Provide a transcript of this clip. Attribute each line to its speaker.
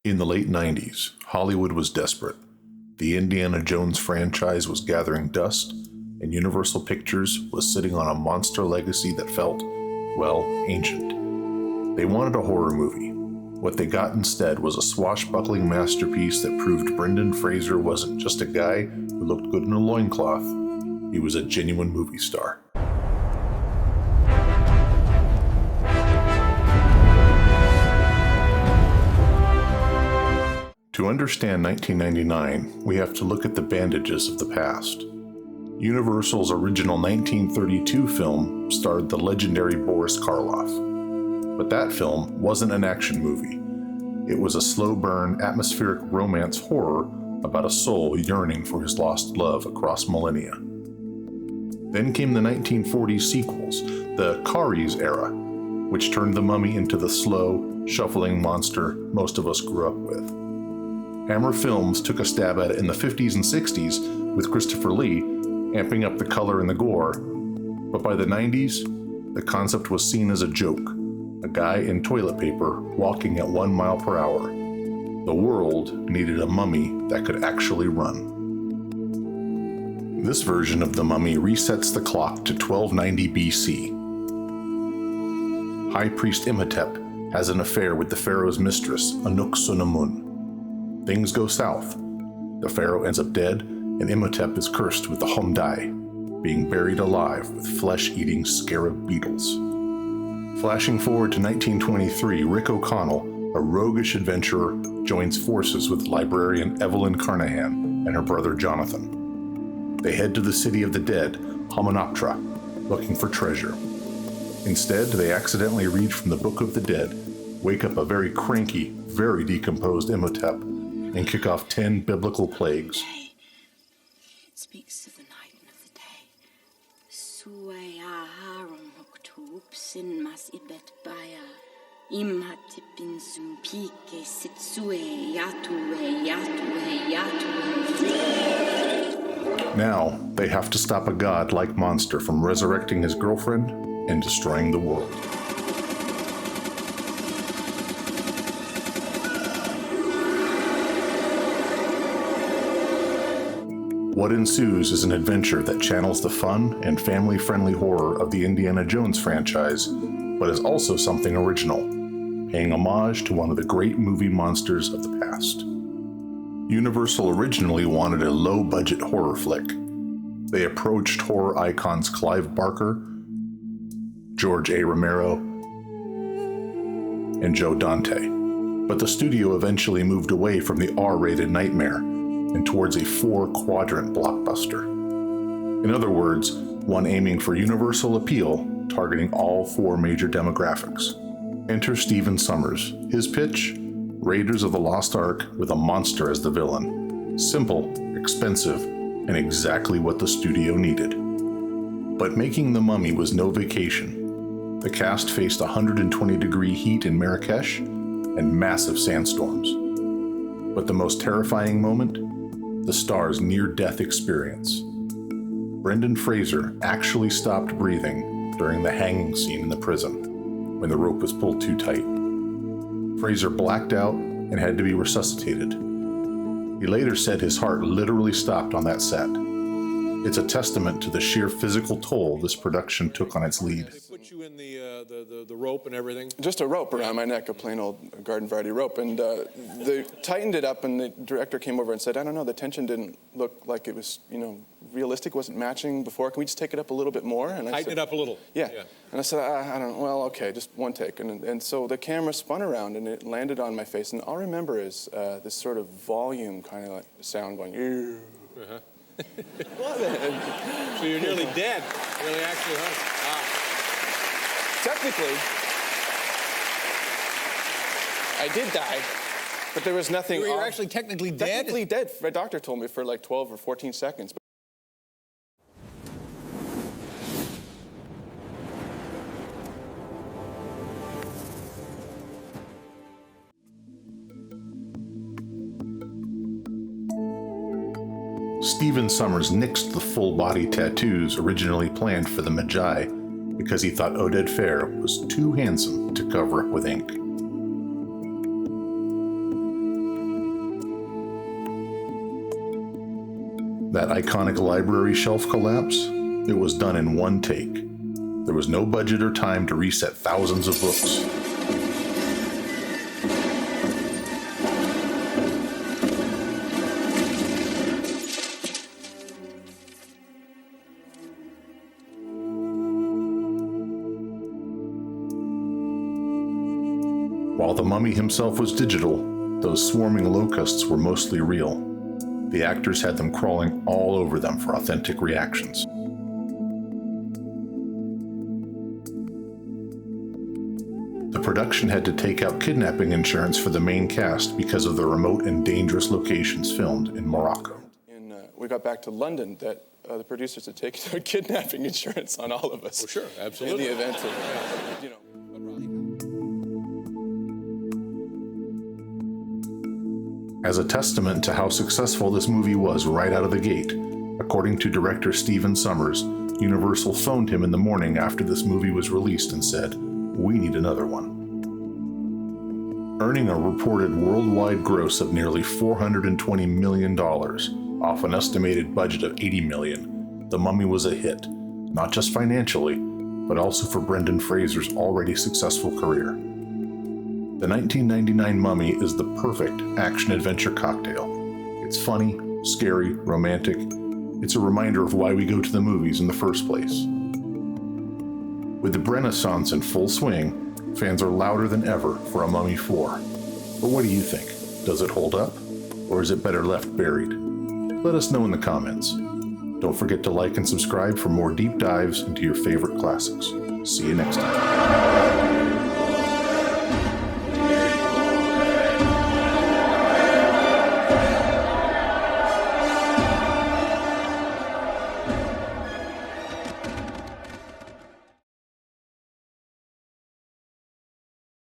Speaker 1: In the late 90s, Hollywood was desperate. The Indiana Jones franchise was gathering dust, and Universal Pictures was sitting on a monster legacy that felt, well, ancient. They wanted a horror movie. What they got instead was a swashbuckling masterpiece that proved Brendan Fraser wasn't just a guy who looked good in a loincloth. He was a genuine movie star. To understand 1999, we have to look at the bandages of the past. Universal's original 1932 film starred the legendary Boris Karloff. But that film wasn't an action movie. It was a slow-burn, atmospheric romance horror about a soul yearning for his lost love across millennia. Then came the 1940s sequels, the Kari's era, which turned the mummy into the slow, shuffling monster most of us grew up with. Hammer Films took a stab at it in the 50s and 60s with Christopher Lee, amping up the color and the gore. But by the 90s, the concept was seen as a joke, a guy in toilet paper walking at 1 mile per hour. The world needed a mummy that could actually run. This version of the mummy resets the clock to 1290 BC. High Priest Imhotep has an affair with the pharaoh's mistress, Anuk-Sunamun. Things go south. The pharaoh ends up dead, and Imhotep is cursed with the Homdai, being buried alive with flesh-eating scarab beetles. Flashing forward to 1923, Rick O'Connell, a roguish adventurer, joins forces with librarian Evelyn Carnahan and her brother Jonathan. They head to the city of the dead, Hamunaptra, looking for treasure. Instead, they accidentally read from the Book of the Dead, wake up a very cranky, very decomposed Imhotep, and kick off 10 biblical plagues.
Speaker 2: It speaks of the night and of the day.
Speaker 1: Now, they have to stop a god-like monster from resurrecting his girlfriend and destroying the world. What ensues is an adventure that channels the fun and family-friendly horror of the Indiana Jones franchise, but is also something original, paying homage to one of the great movie monsters of the past. Universal originally wanted a low-budget horror flick. They approached horror icons Clive Barker, George A. Romero, and Joe Dante, but the studio eventually moved away from the R-rated nightmare and towards a 4-quadrant blockbuster. In other words, one aiming for universal appeal, targeting all 4 major demographics. Enter Stephen Sommers. His pitch? Raiders of the Lost Ark with a monster as the villain. Simple, expensive, and exactly what the studio needed. But making The Mummy was no vacation. The cast faced 120-degree heat in Marrakesh and massive sandstorms. But the most terrifying moment? The star's near-death experience. Brendan Fraser actually stopped breathing during the hanging scene in the prison, when the rope was pulled too tight. Fraser blacked out and had to be resuscitated. He later said his heart literally stopped on that set. It's a testament to the sheer physical toll this production took on its lead.
Speaker 3: They put you in the rope and everything?
Speaker 4: Just a rope around my neck, a plain old garden variety rope. And they tightened it up, and the director came over and said, I don't know, the tension didn't look like it was, realistic, wasn't matching before. Can we just take it up a little bit more? And I
Speaker 3: Tighten
Speaker 4: said,
Speaker 3: it up a little.
Speaker 4: Yeah. And I said, I don't know, well, okay, just one take. And so the camera spun around, and it landed on my face. And all I remember is this sort of volume kind of like sound going, ew.
Speaker 3: Uh-huh. So you're nearly dead. Really, actually, huh?
Speaker 4: Technically, I did die, but there was nothing.
Speaker 3: You were actually technically dead?
Speaker 4: Technically dead. My doctor told me for like 12 or 14 seconds.
Speaker 1: Stephen Sommers nixed the full-body tattoos originally planned for the Magi because he thought Oded Fehr was too handsome to cover up with ink. That iconic library shelf collapse, it was done in one take. There was no budget or time to reset thousands of books. While the mummy himself was digital, those swarming locusts were mostly real. The actors had them crawling all over them for authentic reactions. The production had to take out kidnapping insurance for the main cast because of the remote and dangerous locations filmed in Morocco.
Speaker 4: And we got back to London that the producers had taken out kidnapping insurance on all of us.
Speaker 3: Well, sure, absolutely.
Speaker 4: In the event of,
Speaker 1: As a testament to how successful this movie was right out of the gate, according to director Stephen Sommers, Universal phoned him in the morning after this movie was released and said, "We need another one." Earning a reported worldwide gross of nearly $420 million off an estimated budget of $80 million, The Mummy was a hit, not just financially, but also for Brendan Fraser's already successful career. The 1999 Mummy is the perfect action-adventure cocktail. It's funny, scary, romantic. It's a reminder of why we go to the movies in the first place. With the Renaissance in full swing, fans are louder than ever for a Mummy 4. But what do you think? Does it hold up? Or is it better left buried? Let us know in the comments. Don't forget to like and subscribe for more deep dives into your favorite classics. See you next time.